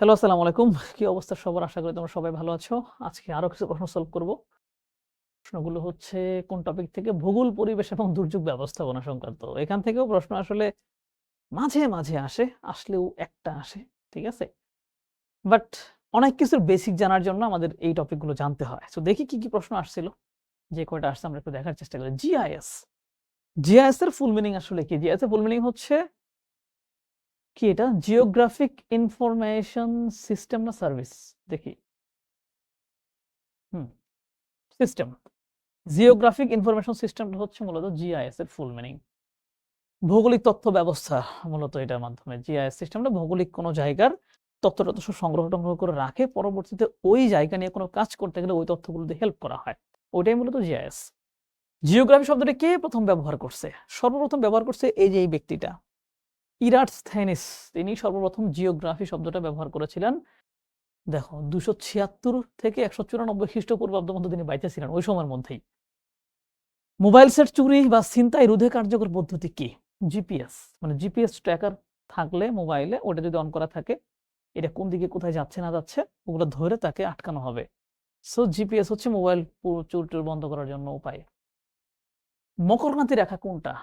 Hello, আসসালামু আলাইকুম। কি অবস্থা সবার? আশা করি তোমরা সবাই ভালো আছো। আজকে আরো কিছু প্রশ্ন সলভ করব। প্রশ্নগুলো হচ্ছে কোন টপিক থেকে? ভূগোল, পরিবেশ এবং দুর্যোগ ব্যবস্থাপনা সংক্রান্ত। এখান থেকেও প্রশ্ন আসলে মাঝে, মাঝে আসে, আসলেও একটা আসে। ঠিক আছে? বাট অনেক কিছুর বেসিক জানার জন্য আমাদের এই টপিকগুলো জানতে হয়। সো দেখি কি, কি প্রশ্ন আসছিল। যে কয়টা আসছে আমরা একটু দেখার চেষ্টা করি। জিআইএস। জিআইএস এর ফুল মিনিং আসলে কি? জিআইএস এর ফুল মিনিং হচ্ছে কি এটা? জিওগ্রাফিক ইনফরমেশন সিস্টেম না সার্ভিস? দেখি। হুম, সিস্টেম। জিওগ্রাফিক ইনফরমেশন সিস্টেমটা হচ্ছে মূলত জিআইএস এর ফুল মিনিং। ভৌগোলিক তথ্য ব্যবস্থা মূলত এটার মাধ্যমে। জিআইএস সিস্টেমটা ভৌগোলিক কোনো জায়গার তথ্য-টথ্য সব সংগ্রহ-টংগ্রহ করে রাখে। পরবর্তীতে ওই জায়গা নিয়ে কোনো কাজ করতে গেলে ওই তথ্যগুলো দিয়ে হেল্প করা হয়। ওইটাই মূলত জিআইএস। জিওগ্রাফি শব্দটা কে প্রথম ব্যবহার করছে? সর্বপ্রথম ব্যবহার করছে এই যে এই ব্যক্তিটা। ইরাটস্থেনিস। তিনি সর্বপ্রথম জিওগ্রাফি শব্দটা ব্যবহার করেছিলেন। দেখো ২৭৬ থেকে ১৯৪ খ্রিস্টপূর্বাব্দ পর্যন্ত তিনি বাইচা ছিলেন ওই সময়ের মধ্যেই। মোবাইল সেট চুরি বা ছিনতাই রোধে কার্যকর পদ্ধতি কি? জিপিএস। মানে জিপিএস ট্র্যাকার থাকলে মোবাইলে ওটা যদি অন করা থাকে, এটা কোন দিকে কোথায় যাচ্ছে না যাচ্ছে ওগুলো ধরে তাকে আটকানো হবে। সো জিপিএস হচ্ছে মোবাইল চুরি বন্ধ করার জন্য উপায়। মকরক্রান্তি রেখা কোনটা?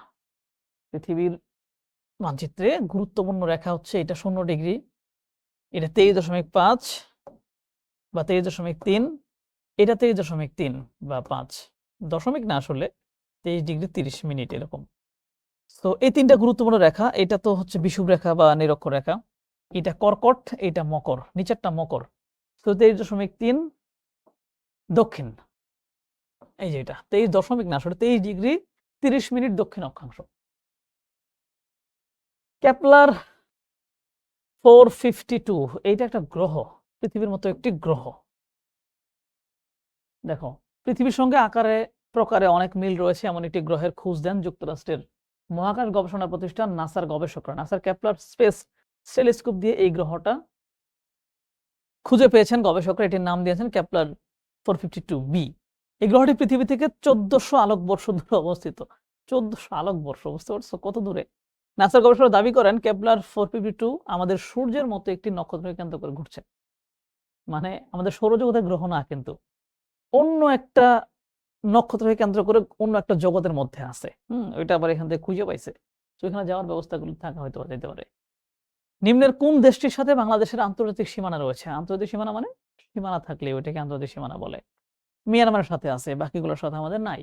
পৃথিবীর মানচিত্রে গুরুত্বপূর্ণ রেখা হচ্ছে এটা ০ ডিগ্রি, এটা ২৩.৫ বা ২৩.৩, এটা ২৩.৩ বা ৫ দশমিক না আসলে ২৩ ডিগ্রি ৩০ মিনিট এরকম। তো এই ৩টা গুরুত্বপূর্ণ রেখা। এটা তো হচ্ছে বিষুব রেখা বা নিরক্ষরেখা। এটা কর্কট, এটা মকর। নিচেরটা মকর। তো ২৩.৩ দক্ষিণ। এই যে এটা ২৩ দশমিক না আসলে ২৩ ডিগ্রি ৩০ মিনিট দক্ষিণ অক্ষাংশ। কেপলার 452 এইটা একটা গ্রহ। পৃথিবীর মতো একটি গ্রহ। দেখো পৃথিবীর সঙ্গে আকারে প্রকারে অনেক মিল রয়েছে এমন একটি গ্রহের খোঁজ দেন যুক্তরাষ্ট্রের মহাকাশ গবেষণা প্রতিষ্ঠান নাসার গবেষকরা। নাসার কেপলার স্পেস টেলিস্কোপ দিয়ে এই গ্রহটা খুঁজে পেয়েছেন গবেষকরা। এটির নাম দিয়েছেন কেপলার 452b। এই গ্রহটি পৃথিবী থেকে ১৪০০ আলোকবর্ষ দূরে অবস্থিত। ১৪০০ আলোকবর্ষ, বুঝতে পারছো কত দূরে? নাসার গবেষকরা দাবি করেন কেপলার 452 আমাদের সূর্যের মতো একটি নক্ষত্রকে কেন্দ্র করে ঘুরছে। মানে আমাদের সৌরজগতের গ্রহ না, কিন্তু অন্য একটা নক্ষত্রকে কেন্দ্র করে অন্য একটা জগতের মধ্যে আছে। ওইটা আবার এখান থেকে খুঁজে পাইছে। তো এখানে যাওয়ার ব্যবস্থাগুলো থাকা হয়তো যেতে পারে। নিম্নের কোন দেশটির সাথে বাংলাদেশের আন্তর্জাতিক সীমানা রয়েছে? আন্তর্জাতিক সীমানা মানে সীমানা থাকলে ওইটাকে আন্তর্জাতিক সীমানা বলে। মিয়ানমারের সাথে আছে, বাকিগুলোর সাথে আমাদের নাই।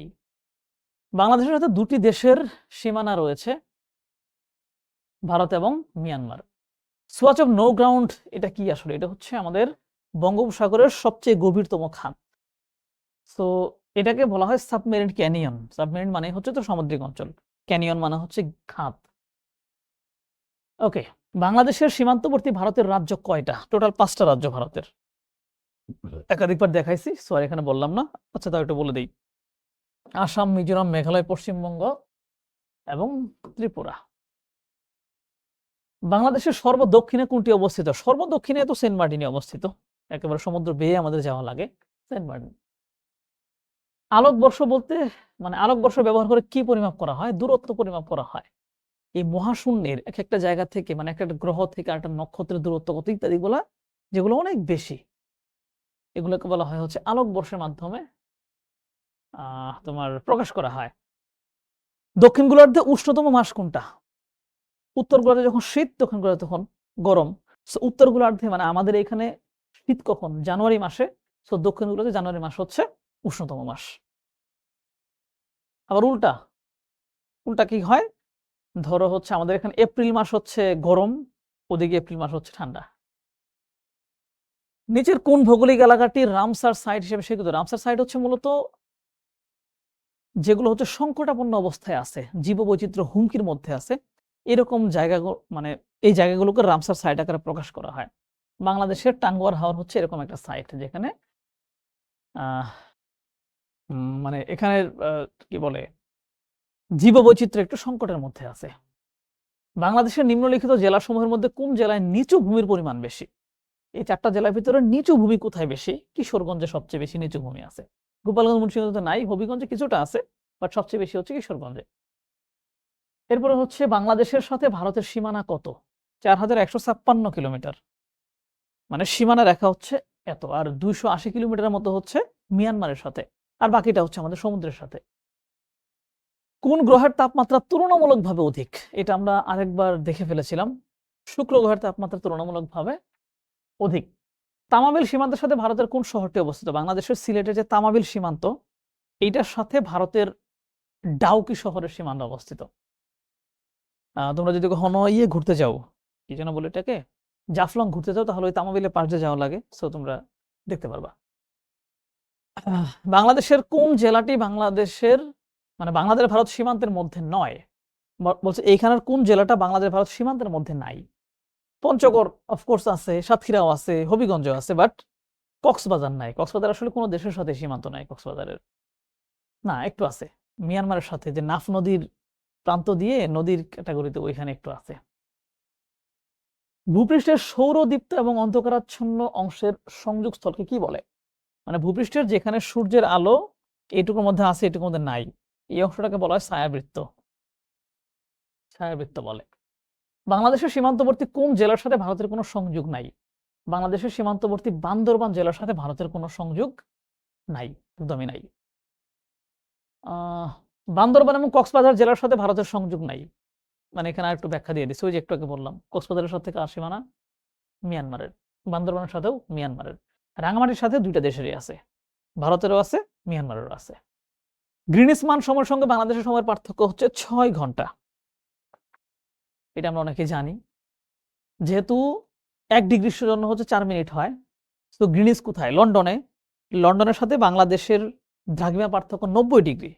বাংলাদেশের সাথে ২টি দেশের সীমানা রয়েছে, ভারত এবং Myanmar. Swatch of no ground এটা কি আসলে? এটা হচ্ছে আমাদের বঙ্গোপসাগরের সবচেয়ে গভীরতম খাত। সো এটাকে বলা হয় সাবমেরিন ক্যানিয়ন। সাবমেরিন মানে হচ্ছে তো সামুদ্রিক অঞ্চল, ক্যানিয়ন মানে হচ্ছে খাত। ওকে, বাংলাদেশের সীমান্তবর্তী ভারতের রাজ্য কয়টা? টোটাল ৫টা রাজ্য ভারতের। একাধিকবার দেখাইছি, সরি এখানে বললাম না। আচ্ছা তাও একটু বলে দেই। আসাম, মিজোরাম, মেঘালয়, পশ্চিমবঙ্গ এবং ত্রিপুরা। বাংলাদেশের সর্বদক্ষিণে কোনটি অবস্থিত? সর্বদক্ষিণে তো সেন্ট মার্টিনে অবস্থিত। একেবারে সমুদ্র বেয়ে আমাদের যাওয়া লাগে। Saint Martin. আলোকবর্ষ বলতে মানে আলোকবর্ষ ব্যবহার করে কি পরিমাপ করা হয়? দূরত্ব পরিমাপ করা হয়। এই মহাশূন্যের এক একটা জায়গা থেকে মানে একটা গ্রহ থেকে আরেকটা নক্ষত্রের দূরত্ব কত ইত্যাদি গুলা, যেগুলো অনেক বেশি, এগুলোকে বলা হয় হচ্ছে আলোকবর্ষের মাধ্যমে তোমার প্রকাশ করা হয়। দক্ষিণ গোলার্ধে উষ্ণতম মাস কোনটা? উত্তর গোলার্ধে যখন শীত, দক্ষিণ গোলার্ধে তখন গরম। সো উত্তর গোলার্ধে মানে আমাদের এখানে শীত কখন? জানুয়ারি মাসে। সো দক্ষিণ গোলার্ধে জানুয়ারি মাস হচ্ছে উষ্ণতম মাস। আবার উল্টা উল্টা কি হয়? ধরো হচ্ছে আমাদের এখানে এপ্রিল মাস হচ্ছে গরম, ওদিকে এপ্রিল মাস হচ্ছে ঠান্ডা। নিচের কোন ভৌগোলিক এলাকাটি রামসার সাইট হিসেবে স্বীকৃত? রামসার সাইট হচ্ছে মূলত যেগুলো হচ্ছে সংকটাপন্ন অবস্থায় আছে, জীববৈচিত্র্য হুমকির মধ্যে আছে, এরকম জায়গাগুলো মানে এই জায়গাগুলোকে রামসার সাইট আকারে প্রকাশ করা হয়। বাংলাদেশের টাঙ্গুয়ার হাওর হচ্ছে এরকম একটা সাইট, যেখানে মানে এখানে কি বলে জীববৈচিত্র্য একটু সংকটের মধ্যে আছে। বাংলাদেশের নিম্নলিখিত জেলাসমূহের মধ্যে কোন জেলায় নিচু ভূমির পরিমাণ বেশি? এই 4টা জেলার ভিতরে নিচু ভূমি কোথায় বেশি? কিশোরগঞ্জে সবচেয়ে বেশি নিচু ভূমি আছে। গোপালগঞ্জ, মুন্সিগঞ্জে নাই, হবিগঞ্জে কিছুটা আছে, বাট সবচেয়ে বেশি হচ্ছে কিশোরগঞ্জে। এরপরে হচ্ছে বাংলাদেশের সাথে ভারতের সীমানা কত? ৪,১৫৬ কিলোমিটার। মানে সীমানা রেখা হচ্ছে এত, আর 280 কিলোমিটারের মতো হচ্ছে মিয়ানমারের সাথে, আর বাকিটা হচ্ছে আমাদের সমুদ্রের সাথে। কোন গ্রহের তাপমাত্রা তুলনামূলকভাবে অধিক? এটা আমরা আরেকবার দেখে ফেলেছিলাম। শুক্র গ্রহের তাপমাত্রা তুলনামূলকভাবে অধিক। তামাবিল সীমান্তের সাথে ভারতের কোন শহরটি অবস্থিত? বাংলাদেশের সিলেটের যে তামাবিল সীমান্ত, এইটার সাথে ভারতের ডাউকি শহরের সীমান্ত অবস্থিত। তোমরা যদি কখনো ঘুরতে যাও, কি যেন বলে এটাকে, জাফলং ঘুরতে যাও, তাহলে ওই তামাবিলের পাশ দিয়ে যাওয়া লাগে, সো তোমরা দেখতে পারবা। বাংলাদেশের কোন জেলাটি বাংলাদেশের মানে বাংলাদেশ ভারত সীমান্তের মধ্যে নয়? বলছে এইখানের কোন জেলাটা বাংলাদেশ ভারত সীমান্তের মধ্যে নাই? পঞ্চগড় অফকোর্স আছে, সাতক্ষীরাও আছে, হবিগঞ্জ আছে, বাট কক্সবাজার নাই। কক্সবাজার আসলে কোনো দেশের সাথে সীমান্ত নাই কক্সবাজারের। না, একটু আছে মিয়ানমারের সাথে, যে নাফ নদীর প্রান্ত দিয়ে নদীর ক্যাটাগরিতে ওইখানে একটু আছে। ভূপৃষ্ঠের সৌরদীপ্ত এবং অন্ধকারাচ্ছন্ন অংশের সংযোগ স্থলকে কি বলে? মানে ভূপৃষ্ঠের যেখানে সূর্যের আলো এইটুকুর মধ্যে আছে, এটুকুর মধ্যে নাই, এই অংশটাকে বলা হয় ছায়াবৃত্ত। ছায়াবৃত্ত বলে। বাংলাদেশের সীমান্তবর্তী কোন জেলার সাথে ভারতের কোনো সংযোগ নাই? বাংলাদেশের সীমান্তবর্তী বান্দরবান জেলার সাথে ভারতের কোনো সংযোগ নাই, একদমই নাই। বান্দরবান এবং কক্সবাজার জেলার সাথে ভারতের সংযোগ নাই। মানে এখানে আরেকটু ব্যাখ্যা দিয়ে দিচ্ছি, ওই যে একটু আগে বললাম কক্সবাজারের সাথে কার সীমানা? মিয়ানমারের। বান্দরবানের সাথেও মিয়ানমারের। রাঙামাটির সাথে দুইটা দেশেরই আছে, ভারতেরও আছে, মিয়ানমারেরও আছে। গ্রিনিচ মান সময়ের সঙ্গে বাংলাদেশের সময়ের পার্থক্য হচ্ছে 6 ঘন্টা। এটা আমরা অনেকে জানি। যেহেতু 1 ডিগ্রির জন্য হচ্ছে 4 মিনিট হয়, তো গ্রিনিচ কোথায়? লন্ডনে। লন্ডনের সাথে বাংলাদেশের দ্রাঘিমা পার্থক্য 90 ডিগ্রি।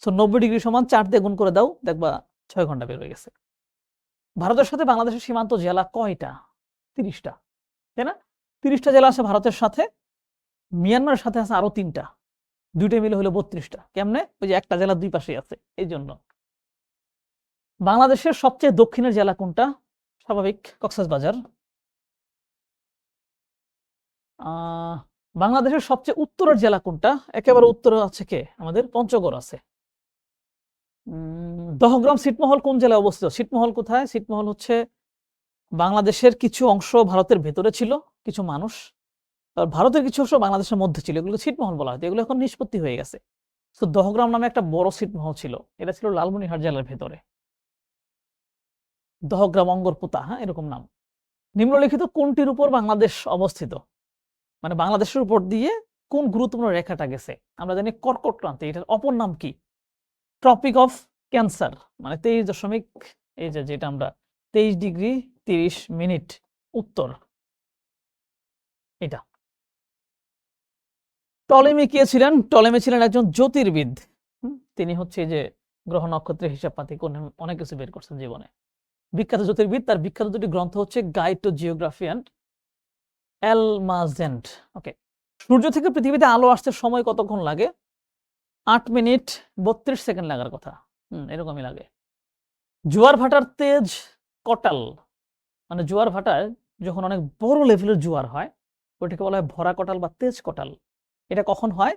সো 90 ডিগ্রি সমান 4 দিয়ে গুণ করে দাও, দেখবা 6 ঘন্টা বের হয়ে গেছে। ভারতের সাথে বাংলাদেশের সীমান্ত জেলা কয়টা? 30টা, তাই না? 30টা জেলা আছে ভারতের সাথে, মিয়ানমারের সাথে আছে আরো 3টা, দুইটা মিলে হলো 32টা। কেমনে? ওই যে একটা জেলা দুই পাশেই আছে, এই জন্য। বাংলাদেশের সবচেয়ে দক্ষিণের জেলা কোনটা? স্বাভাবিক, কক্সবাজার। বাংলাদেশের সবচেয়ে উত্তরের জেলা কোনটা? একেবারে উত্তরে আছে কে? আমাদের পঞ্চগড় আছে। দহগ্রাম ছিটমহল কোন জেলায় অবস্থিত? ছিটমহল কোথায়? ছিটমহল হচ্ছে বাংলাদেশের কিছু অংশ ভারতের ভেতরে ছিল, কিছু মানুষ, আর ভারতের কিছু অংশ বাংলাদেশের মধ্যে ছিল, এগুলো ছিটমহল বলা হয়। এগুলো এখন নিষ্পত্তি হয়ে গেছে। তো দহগ্রাম নামে একটা বড় ছিটমহল ছিল, এটা ছিল লালমনিরহাট জেলার ভেতরে। দহগ্রাম, অঙ্গরপোতা, হ্যাঁ, এরকম নাম। নিম্নলিখিত কোনটির উপর বাংলাদেশ অবস্থিত? মানে বাংলাদেশের উপর দিয়ে কোন গুরুত্বপূর্ণ রেখাটা গেছে? আমরা জানি কর্কট ক্রান্তি, এটার অপর নাম কি? Tropic of cancer. মানে 23 এই যে যেটা আমরা 23 ডিগ্রি 30 মিনিট উত্তর, এটা। টলেমি কে ছিলেন? টলেমি ছিলেন একজন জ্যোতির্বিদ। তিনি হচ্ছে যে গ্রহ নক্ষত্রের হিসাব পাতি করে অনেক কিছু বের করছেন জীবনে। বিখ্যাত জ্যোতির্বিদ। তার বিখ্যাত দুটি গ্রন্থ হচ্ছে গাইড টু জিওগ্রাফি অ্যান্ড অ্যালমাজেন্ট। ওকে। সূর্য থেকে পৃথিবীতে আলো আসতে সময় কতক্ষণ লাগে? 8 মিনিট 32 সেকেন্ড লাগার কথা। এরকমই লাগে। জোয়ার ভাটার তেজ কটাল? মানে জোয়ার ভাটায় যখন অনেক বড় লেভেলের জোয়ার হয়, ওটাকে বলা হয় ভরা কটাল বা তেজ কটাল। এটা কখন হয়?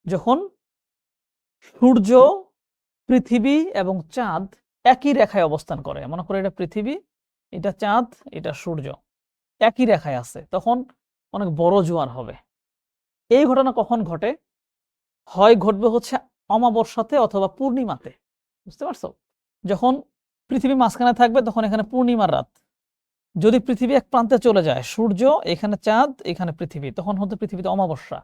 যখন সূর্য, পৃথিবী এবং চাঁদ একই রেখায় অবস্থান করে। মনে করে এটা পৃথিবী, এটা চাঁদ, এটা সূর্য, একই রেখায় আছে, তখন অনেক বড় জোয়ার হবে। এই ঘটনা কখন ঘটে? হয় ঘটবে হচ্ছে অমাবস্যাতে অথবা পূর্ণিমাতে। বুঝতে পারছো? যখন পৃথিবী মাঝখানে থাকবে তখন এখানে পূর্ণিমার রাত। যদি পৃথিবী এক প্রান্তে চলে যায়, সূর্য এখানে, চাঁদ এখানে, পৃথিবী, তখন হতে পৃথিবীতে অমাবস্যা।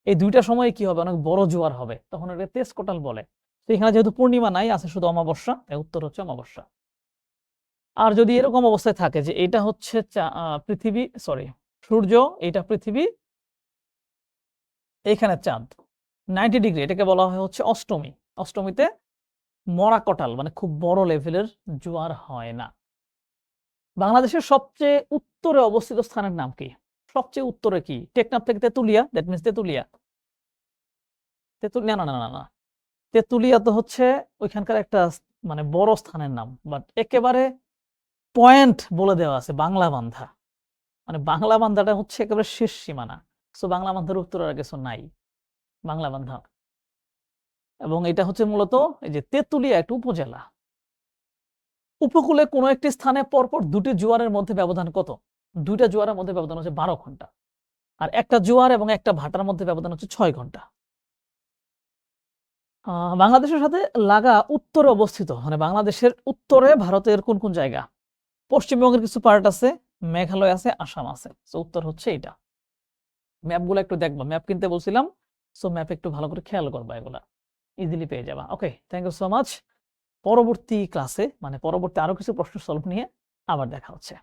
এই দুইটা সময়ে কি হবে? অনেক বড় জোয়ার হবে, তখন এটা তেজ কোটাল বলে। তো এখানে যেহেতু পূর্ণিমা নাই, আছে শুধু অমাবস্যা, তাই উত্তর হচ্ছে অমাবস্যা। আর যদি এরকম অবস্থায় থাকে যে এটা হচ্ছে পৃথিবী, সরি, সূর্য, এটা পৃথিবী, এইখানে চাঁদ, 90 ডিগ্রি, এটাকে বলা হয় হচ্ছে অষ্টমী। অষ্টমীতে মরা কটাল, মানে খুব বড় লেভেলের জোয়ার হয় না। বাংলাদেশের সবচেয়ে উত্তরে অবস্থিত স্থানের নাম কি? সবচেয়ে উত্তরে কি? টেকনাফ থেকে তেতুলিয়া, দ্যাট মিন্স তেতুলিয়া। না না না না না, তেতুলিয়া তো হচ্ছে ওইখানকার একটা মানে বড় স্থানের নাম, বাট একেবারে পয়েন্ট বলে দেওয়া আছে বাংলা বান্ধা। মানে বাংলা বান্ধাটা হচ্ছে একেবারে শেষ সীমানা। সো বাংলা বান্ধার উত্তরে আর কিছু নাই, বাংলা বান্ধা। এবং এটা হচ্ছে মূলত এই যে তেতুলিয়া একটা উপজেলা। উপকূলে কোনো একটি স্থানে পরপর দুটি জোয়ারের মধ্যে ব্যবধান কত? 2টা জোয়ারের মধ্যে ব্যবধান হচ্ছে 12 ঘন্টা। আর একটা জোয়ার এবং একটা ভাটার মধ্যে ব্যবধান হচ্ছে 6 ঘন্টা। বাংলাদেশের সাথে লাগা উত্তরে অবস্থিত, মানে বাংলাদেশের উত্তরে ভারতের কোন জায়গা? পশ্চিমবঙ্গের কিছু পার্ট আছে, মেঘালয় আছে, আসাম আছে। সো উত্তর হচ্ছে এটা। ম্যাপগুলো একটু দেখবা, ম্যাপ কিনতে বলছিলাম। সো ম্যাপ একটু ভালো করে খেয়াল করবা, এগুলা ইজিলি পেয়ে যাবা। ওকে, থ্যাংক ইউ সো মাচ। পরবর্তী ক্লাসে, মানে পরবর্তী আরো কিছু প্রশ্ন সলভ নিয়ে আবার দেখা হচ্ছে।